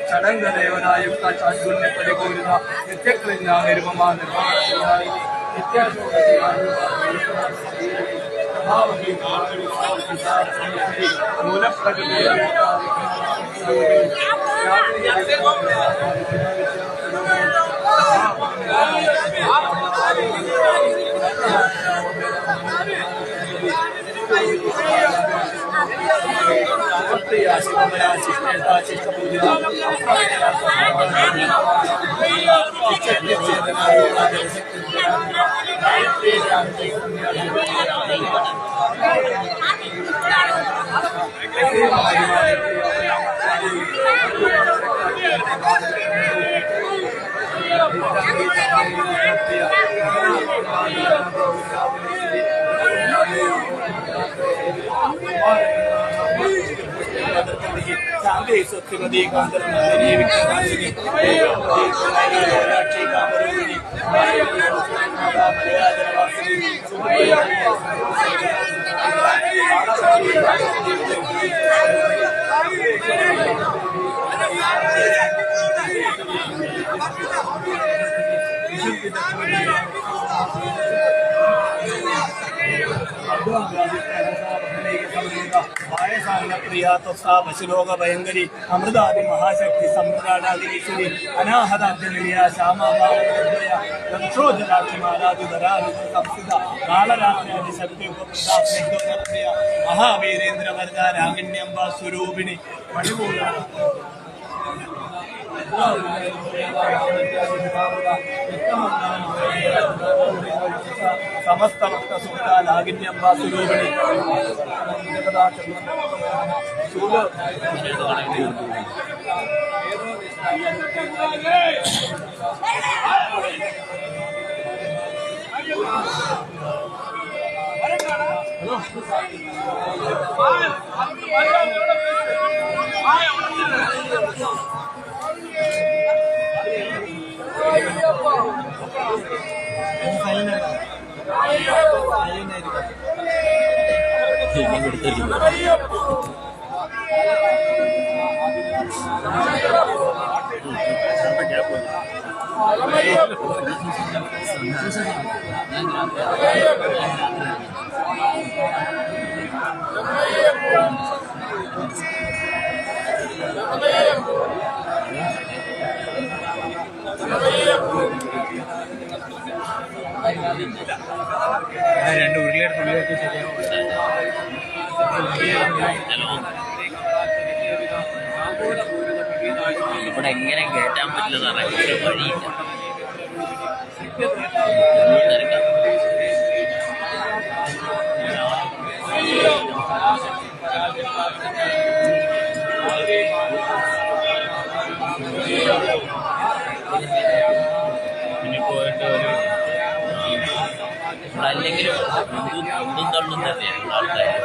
ചടങ്കദേവനായുക്ത ചാറ്റുല്യ പരിപൂരിത നിത്യക്രിഞ്ഞ നിർമ്മമാ നിർമ്മാണ മൂലപ്രകൃതി സത്യവതി കാന്തരനന്ദിനി വിക്രമാസിനി प्रिया त्वसा पशुलोक भयंकरी अमृतादि महाशक्ति सम्राटादिश्वरी अनाहताब्जलिया श्यामाभावया लक्षोजलाक्षमालादिधरादि संस्थिता कालरात्रि शक्ति उपप्रदाप्रिय महावीरेन्द्र वरदा रागिण्यंबा स्वरूपिणी मणिपूर्ण समस्त भक्त सुखदा नागिन्यंबा स्वरूपिणी രണ്ട് ഉരുളിയെടുത്ത് ഇവിടെ എങ്ങനെ കേട്ടാൻ പറ്റില്ല സാറേ, ഒരു വഴിയില്ല. ഇനി പോയിട്ട് നമ്മളല്ലെങ്കിലും എന്തും തള്ളും തന്നെയാണ് ആൾക്കാർ.